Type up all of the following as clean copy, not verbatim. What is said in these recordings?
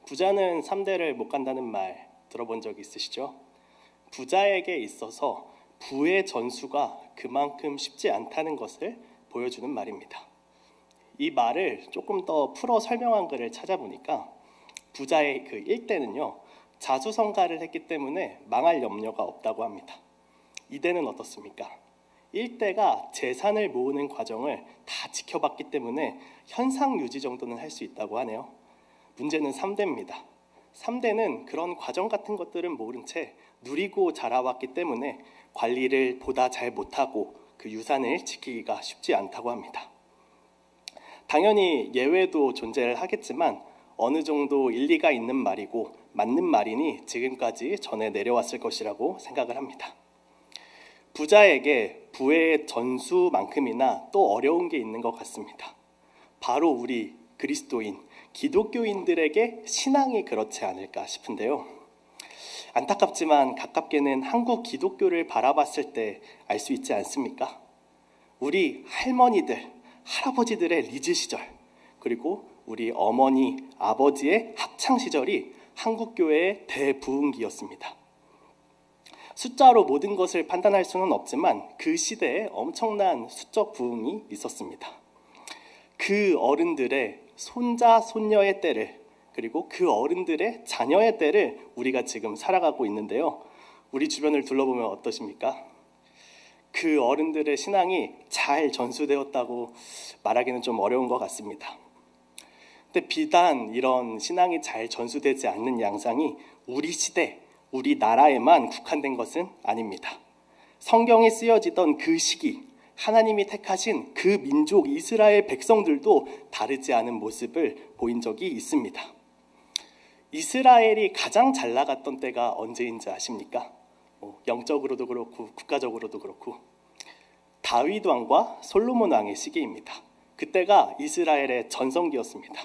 부자는 3대를 못 간다는 말 들어본 적 있으시죠? 부자에게 있어서 부의 전수가 그만큼 쉽지 않다는 것을 보여주는 말입니다. 이 말을 조금 더 풀어 설명한 글을 찾아보니까 부자의 그 일대는요, 자수성가를 했기 때문에 망할 염려가 없다고 합니다. 이대는 어떻습니까? 일대가 재산을 모으는 과정을 다 지켜봤기 때문에 현상 유지 정도는 할 수 있다고 하네요. 문제는 3대입니다. 3대는 그런 과정 같은 것들은 모른 채 누리고 자라왔기 때문에 관리를 보다 잘 못하고 그 유산을 지키기가 쉽지 않다고 합니다. 당연히 예외도 존재를 하겠지만 어느 정도 일리가 있는 말이고 맞는 말이니 지금까지 전해 내려왔을 것이라고 생각을 합니다. 부자에게 부의 전수만큼이나 또 어려운 게 있는 것 같습니다. 바로 우리 그리스도인, 기독교인들에게 신앙이 그렇지 않을까 싶은데요. 안타깝지만 가깝게는 한국 기독교를 바라봤을 때 알 수 있지 않습니까? 우리 할머니들, 할아버지들의 리즈 시절, 그리고 우리 어머니, 아버지의 학창시절이 한국교회의 대부흥기였습니다. 숫자로 모든 것을 판단할 수는 없지만 그 시대에 엄청난 수적 부흥이 있었습니다. 그 어른들의 손자, 손녀의 때를, 그리고 그 어른들의 자녀의 때를 우리가 지금 살아가고 있는데요. 우리 주변을 둘러보면 어떠십니까? 그 어른들의 신앙이 잘 전수되었다고 말하기는 좀 어려운 것 같습니다. 근데 비단 이런 신앙이 잘 전수되지 않는 양상이 우리 시대, 우리나라에만 국한된 것은 아닙니다. 성경에 쓰여지던 그 시기, 하나님이 택하신 그 민족 이스라엘 백성들도 다르지 않은 모습을 보인 적이 있습니다. 이스라엘이 가장 잘 나갔던 때가 언제인지 아십니까? 영적으로도 그렇고 국가적으로도 그렇고 다윗 왕과 솔로몬 왕의 시기입니다. 그때가 이스라엘의 전성기였습니다.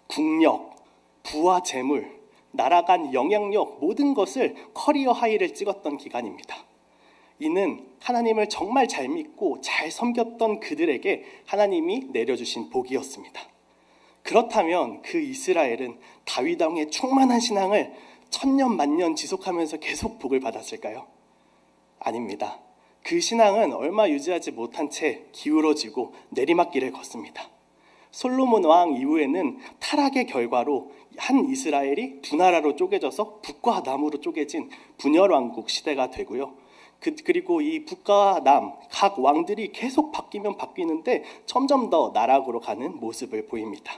국력, 부와 재물, 날아간 영향력 모든 것을 커리어 하이를 찍었던 기간입니다. 이는 하나님을 정말 잘 믿고 잘 섬겼던 그들에게 하나님이 내려주신 복이었습니다. 그렇다면 그 이스라엘은 다윗 왕의 충만한 신앙을 천년 만년 지속하면서 계속 복을 받았을까요? 아닙니다. 그 신앙은 얼마 유지하지 못한 채 기울어지고 내리막길을 걷습니다. 솔로몬 왕 이후에는 타락의 결과로 한 이스라엘이 두 나라로 쪼개져서 북과 남으로 쪼개진 분열 왕국 시대가 되고요. 그리고 이 북과 남 각 왕들이 계속 바뀌면 바뀌는데 점점 더 나락으로 가는 모습을 보입니다.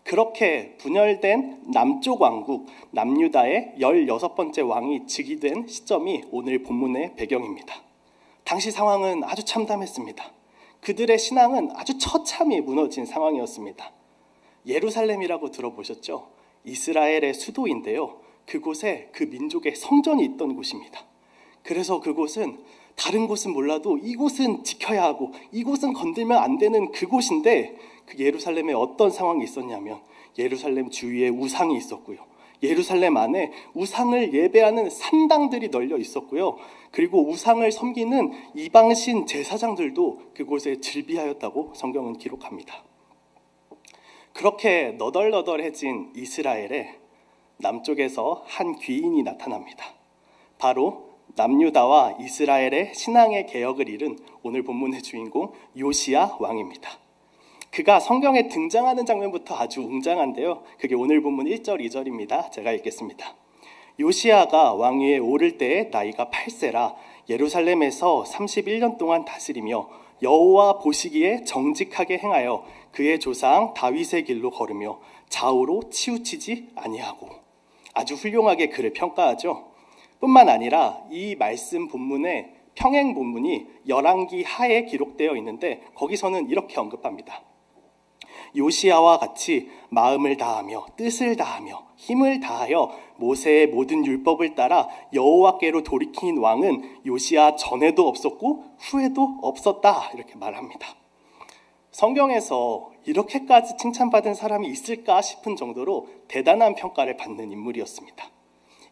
그렇게 분열된 남쪽 왕국 남유다의 16번째 왕이 즉위된 시점이 오늘 본문의 배경입니다. 당시 상황은 아주 참담했습니다. 그들의 신앙은 아주 처참히 무너진 상황이었습니다. 예루살렘이라고 들어보셨죠? 이스라엘의 수도인데요. 그곳에 그 민족의 성전이 있던 곳입니다. 그래서 그곳은 다른 곳은 몰라도 이곳은 지켜야 하고 이곳은 건들면 안 되는 그곳인데 그 예루살렘에 어떤 상황이 있었냐면 예루살렘 주위에 우상이 있었고요. 예루살렘 안에 우상을 예배하는 산당들이 널려 있었고요. 그리고 우상을 섬기는 이방신 제사장들도 그곳에 즐비하였다고 성경은 기록합니다. 그렇게 너덜너덜해진 이스라엘에 남쪽에서 한 귀인이 나타납니다. 바로 남유다와 이스라엘의 신앙의 개혁을 이룬 오늘 본문의 주인공 요시야 왕입니다. 그가 성경에 등장하는 장면부터 아주 웅장한데요. 그게 오늘 본문 1절, 2절입니다. 제가 읽겠습니다. 요시야가 왕위에 오를 때의 나이가 8세라 예루살렘에서 31년 동안 다스리며 여호와 보시기에 정직하게 행하여 그의 조상 다윗의 길로 걸으며 좌우로 치우치지 아니하고. 아주 훌륭하게 그를 평가하죠. 뿐만 아니라 이 말씀 본문의 평행 본문이 열왕기 하에 기록되어 있는데 거기서는 이렇게 언급합니다. 요시야와 같이 마음을 다하며 뜻을 다하며 힘을 다하여 모세의 모든 율법을 따라 여호와께로 돌이킨 왕은 요시야 전에도 없었고 후에도 없었다, 이렇게 말합니다. 성경에서 이렇게까지 칭찬받은 사람이 있을까 싶은 정도로 대단한 평가를 받는 인물이었습니다.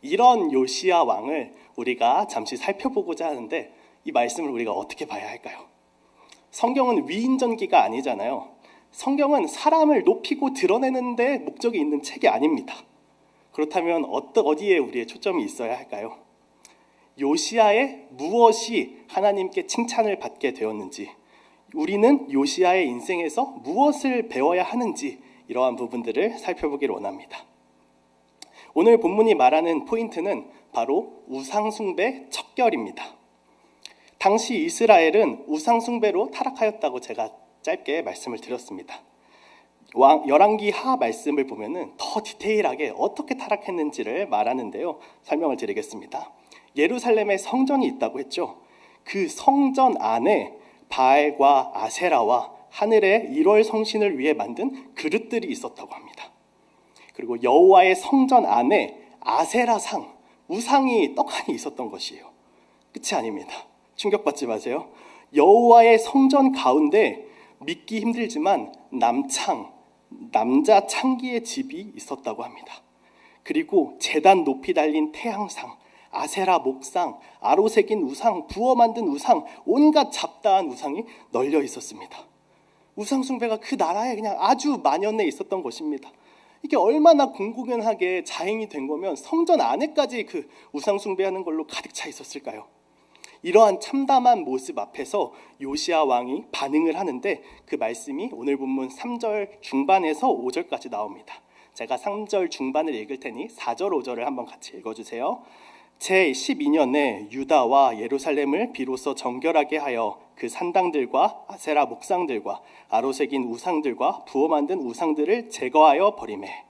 이런 요시야 왕을 우리가 잠시 살펴보고자 하는데 이 말씀을 우리가 어떻게 봐야 할까요? 성경은 위인전기가 아니잖아요. 성경은 사람을 높이고 드러내는 데 목적이 있는 책이 아닙니다. 그렇다면 어디에 우리의 초점이 있어야 할까요? 요시야의 무엇이 하나님께 칭찬을 받게 되었는지, 우리는 요시야의 인생에서 무엇을 배워야 하는지, 이러한 부분들을 살펴보기를 원합니다. 오늘 본문이 말하는 포인트는 바로 우상숭배 척결입니다. 당시 이스라엘은 우상숭배로 타락하였다고 제가 짧게 말씀을 드렸습니다. 열왕기 하 말씀을 보면은 더 디테일하게 어떻게 타락했는지를 말하는데요. 설명을 드리겠습니다. 예루살렘에 성전이 있다고 했죠. 그 성전 안에 바알과 아세라와 하늘의 1월 성신을 위해 만든 그릇들이 있었다고 합니다. 그리고 여호와의 성전 안에 아세라상, 우상이 떡하니 있었던 것이에요. 끝이 아닙니다. 충격받지 마세요. 여호와의 성전 가운데 믿기 힘들지만 남자 창기의 집이 있었다고 합니다. 그리고 제단 높이 달린 태양상, 아세라 목상, 아로 새긴 우상, 부어 만든 우상, 온갖 잡다한 우상이 널려 있었습니다. 우상 숭배가 그 나라에 그냥 아주 만연해 있었던 것입니다. 이게 얼마나 공공연하게 자행이 된 거면 성전 안에까지 그 우상 숭배하는 걸로 가득 차 있었을까요? 이러한 참담한 모습 앞에서 요시야 왕이 반응을 하는데, 그 말씀이 오늘 본문 3절 중반에서 5절까지 나옵니다. 제가 3절 중반을 읽을 테니 4절 5절을 한번 같이 읽어주세요. 제12년에 유다와 예루살렘을 비로소 정결하게 하여 그 산당들과 아세라 목상들과 아로 새긴 우상들과 부어 만든 우상들을 제거하여 버리매.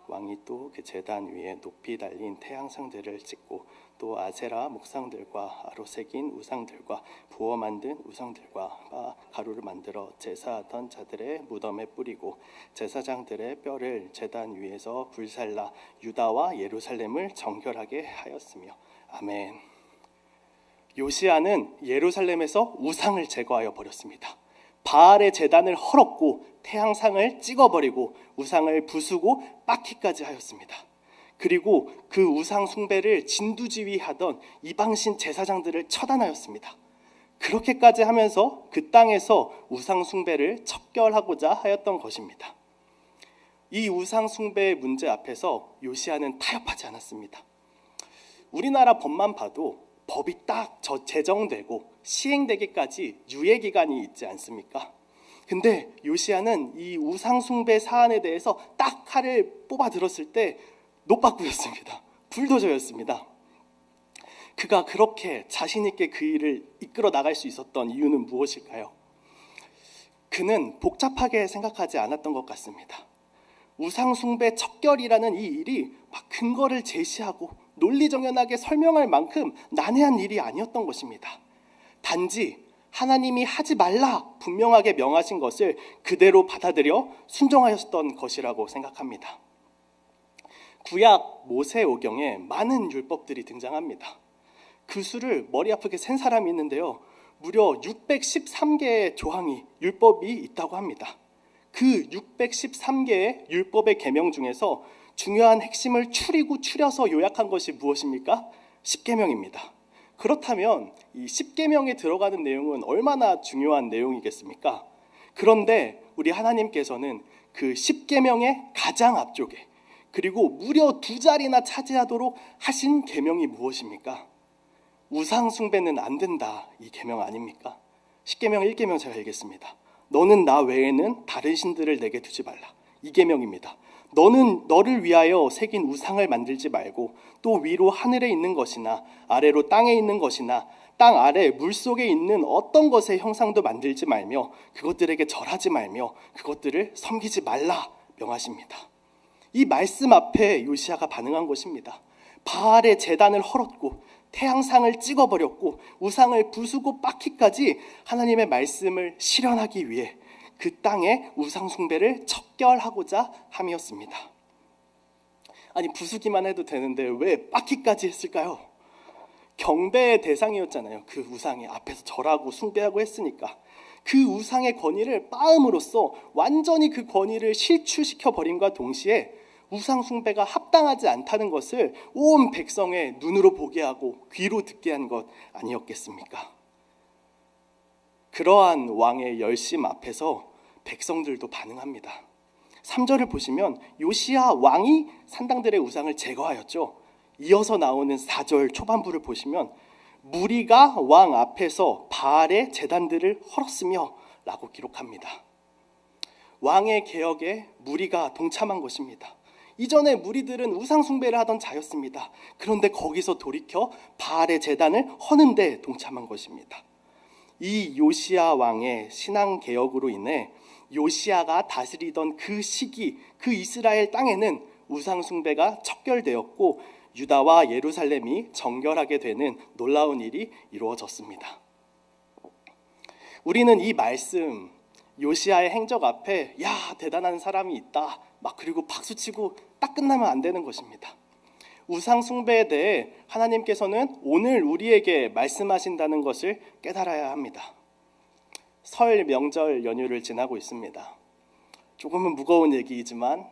왕이 또 그 제단 위에 높이 달린 태양상들을 찍고 또 아세라 목상들과 아로 새긴 우상들과 부어 만든 우상들과 가루를 만들어 제사하던 자들의 무덤에 뿌리고 제사장들의 뼈를 제단 위에서 불살라 유다와 예루살렘을 정결하게 하였으며. 아멘. 요시야는 예루살렘에서 우상을 제거하여 버렸습니다. 바알의 제단을 헐었고 태양상을 찍어버리고 우상을 부수고 빻기까지 하였습니다. 그리고 그 우상 숭배를 진두지휘하던 이방신 제사장들을 처단하였습니다. 그렇게까지 하면서 그 땅에서 우상 숭배를 척결하고자 하였던 것입니다. 이 우상 숭배의 문제 앞에서 요시야는 타협하지 않았습니다. 우리나라 법만 봐도 법이 딱 제정되고 시행되기까지 유예기간이 있지 않습니까? 근데 요시야는 이 우상숭배 사안에 대해서 딱 칼을 뽑아 들었을 때 노빠꾸였습니다. 불도저였습니다. 그가 그렇게 자신 있게 그 일을 이끌어 나갈 수 있었던 이유는 무엇일까요? 그는 복잡하게 생각하지 않았던 것 같습니다. 우상숭배 척결이라는 이 일이 막 근거를 제시하고 논리정연하게 설명할 만큼 난해한 일이 아니었던 것입니다. 단지 하나님이 하지 말라 분명하게 명하신 것을 그대로 받아들여 순종하였던 것이라고 생각합니다. 구약 모세오경에 많은 율법들이 등장합니다. 그 수를 머리 아프게 센 사람이 있는데요, 무려 613개의 조항이 율법이 있다고 합니다. 그 613개의 율법의 계명 중에서 중요한 핵심을 추려서 요약한 것이 무엇입니까? 십계명입니다. 그렇다면 이 십계명에 들어가는 내용은 얼마나 중요한 내용이겠습니까? 그런데 우리 하나님께서는 그 십계명의 가장 앞쪽에, 그리고 무려 2자리나 차지하도록 하신 계명이 무엇입니까? 우상 숭배는 안 된다, 이 계명 아닙니까? 십계명 1계명 제가 읽겠습니다. 너는 나 외에는 다른 신들을 내게 두지 말라. 이 계명입니다. 너는 너를 위하여 새긴 우상을 만들지 말고 또 위로 하늘에 있는 것이나 아래로 땅에 있는 것이나 땅 아래 물속에 있는 어떤 것의 형상도 만들지 말며 그것들에게 절하지 말며 그것들을 섬기지 말라 명하십니다. 이 말씀 앞에 요시야가 반응한 것입니다. 바알의 제단을 헐었고 태양상을 찍어버렸고 우상을 부수고 빻기까지 하나님의 말씀을 실현하기 위해 그 땅의 우상 숭배를 척결하고자 함이었습니다. 아니, 부수기만 해도 되는데 왜 빻기까지 했을까요? 경배의 대상이었잖아요. 그 우상이 앞에서 절하고 숭배하고 했으니까. 그 우상의 권위를 빻음으로써 완전히 그 권위를 실추시켜 버림과 동시에 우상 숭배가 합당하지 않다는 것을 온 백성의 눈으로 보게 하고 귀로 듣게 한 것 아니었겠습니까? 그러한 왕의 열심 앞에서 백성들도 반응합니다. 3절을 보시면 요시야 왕이 산당들의 우상을 제거하였죠. 이어서 나오는 4절 초반부를 보시면 무리가 왕 앞에서 바알의 제단들을 헐었으며 라고 기록합니다. 왕의 개혁에 무리가 동참한 것입니다. 이전에 무리들은 우상 숭배를 하던 자였습니다. 그런데 거기서 돌이켜 바알의 제단을 허는 데 동참한 것입니다. 이 요시야 왕의 신앙 개혁으로 인해 요시야가 다스리던 그 시기, 그 이스라엘 땅에는 우상 숭배가 척결되었고 유다와 예루살렘이 정결하게 되는 놀라운 일이 이루어졌습니다. 우리는 이 말씀, 요시야의 행적 앞에 야 대단한 사람이 있다 막 그리고 박수치고 딱 끝나면 안 되는 것입니다. 우상 숭배에 대해 하나님께서는 오늘 우리에게 말씀하신다는 것을 깨달아야 합니다. 설 명절 연휴를 지나고 있습니다. 조금은 무거운 얘기이지만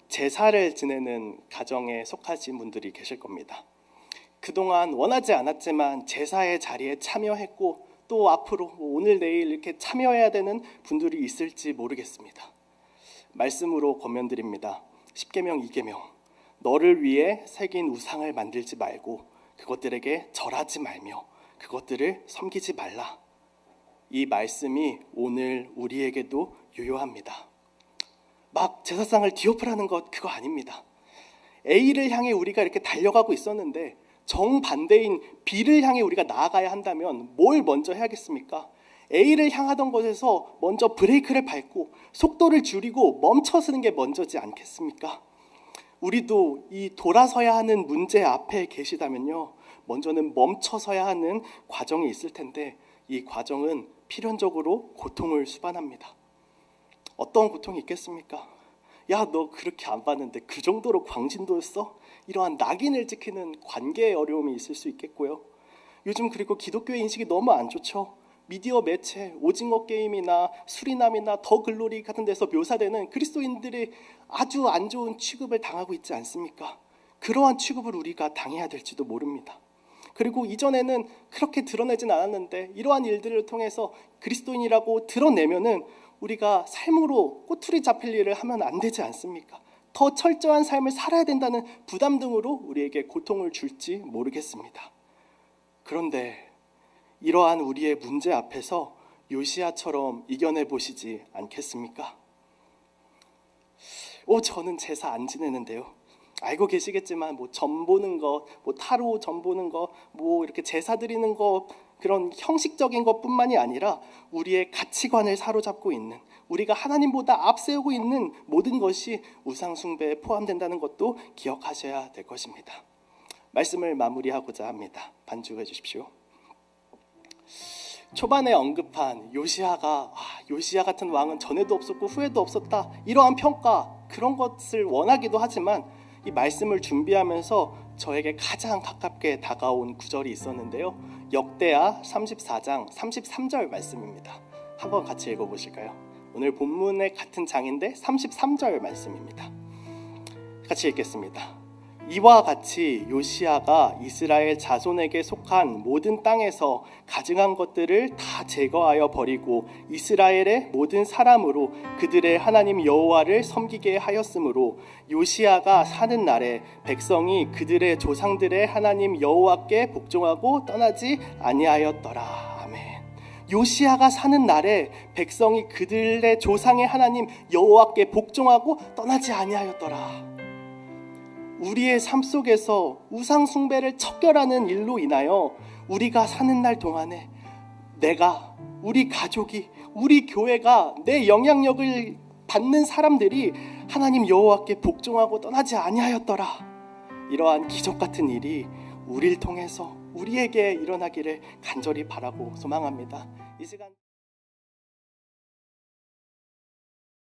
제사를 지내는 가정에 속하신 분들이 계실 겁니다. 그동안 원하지 않았지만 제사의 자리에 참여했고 또 앞으로 오늘 내일 이렇게 참여해야 되는 분들이 있을지 모르겠습니다. 말씀으로 권면드립니다. 10계명 2계명 너를 위해 새긴 우상을 만들지 말고 그것들에게 절하지 말며 그것들을 섬기지 말라. 이 말씀이 오늘 우리에게도 유효합니다. 막 제사상을 뒤엎으라는 것 그거 아닙니다. A를 향해 우리가 이렇게 달려가고 있었는데 정반대인 B를 향해 우리가 나아가야 한다면 뭘 먼저 해야겠습니까? A를 향하던 곳에서 먼저 브레이크를 밟고 속도를 줄이고 멈춰서는 게 먼저지 않겠습니까? 우리도 이 돌아서야 하는 문제 앞에 계시다면요, 먼저는 멈춰서야 하는 과정이 있을 텐데 이 과정은 필연적으로 고통을 수반합니다. 어떤 고통이 있겠습니까? 야, 너 그렇게 안 봤는데 그 정도로 광진도였어? 이러한 낙인을 찍히는 관계의 어려움이 있을 수 있겠고요. 요즘 그리고 기독교의 인식이 너무 안 좋죠. 미디어 매체, 오징어 게임이나 수리남이나 더 글로리 같은 데서 묘사되는 그리스도인들이 아주 안 좋은 취급을 당하고 있지 않습니까? 그러한 취급을 우리가 당해야 될지도 모릅니다. 그리고 이전에는 그렇게 드러내진 않았는데 이러한 일들을 통해서 그리스도인이라고 드러내면은 우리가 삶으로 꼬투리 잡힐 일을 하면 안 되지 않습니까? 더 철저한 삶을 살아야 된다는 부담 등으로 우리에게 고통을 줄지 모르겠습니다. 그런데 이러한 우리의 문제 앞에서 요시야처럼 이겨내 보시지 않겠습니까? 저는 제사 안 지내는데요. 알고 계시겠지만 점 보는 거, 타로 점 보는 거, 이렇게 제사 드리는 거 그런 형식적인 것뿐만이 아니라 우리의 가치관을 사로잡고 있는, 우리가 하나님보다 앞세우고 있는 모든 것이 우상 숭배에 포함된다는 것도 기억하셔야 될 것입니다. 말씀을 마무리하고자 합니다. 반주해 주십시오. 초반에 언급한 요시야 같은 왕은 전에도 없었고 후에도 없었다, 이러한 평가, 그런 것을 원하기도 하지만 이 말씀을 준비하면서 저에게 가장 가깝게 다가온 구절이 있었는데요, 역대하 34장 33절 말씀입니다. 한번 같이 읽어보실까요? 오늘 본문의 같은 장인데 33절 말씀입니다. 같이 읽겠습니다. 이와 같이 요시야가 이스라엘 자손에게 속한 모든 땅에서 가증한 것들을 다 제거하여 버리고 이스라엘의 모든 사람으로 그들의 하나님 여호와를 섬기게 하였으므로 요시야가 사는 날에 백성이 그들의 조상들의 하나님 여호와께 복종하고 떠나지 아니하였더라. 아멘. 요시야가 사는 날에 백성이 그들의 조상의 하나님 여호와께 복종하고 떠나지 아니하였더라. 우리의 삶 속에서 우상 숭배를 척결하는 일로 인하여 우리가 사는 날 동안에 내가, 우리 가족이, 우리 교회가, 내 영향력을 받는 사람들이 하나님 여호와께 복종하고 떠나지 아니하였더라. 이러한 기적 같은 일이 우리를 통해서 우리에게 일어나기를 간절히 바라고 소망합니다. 이 시간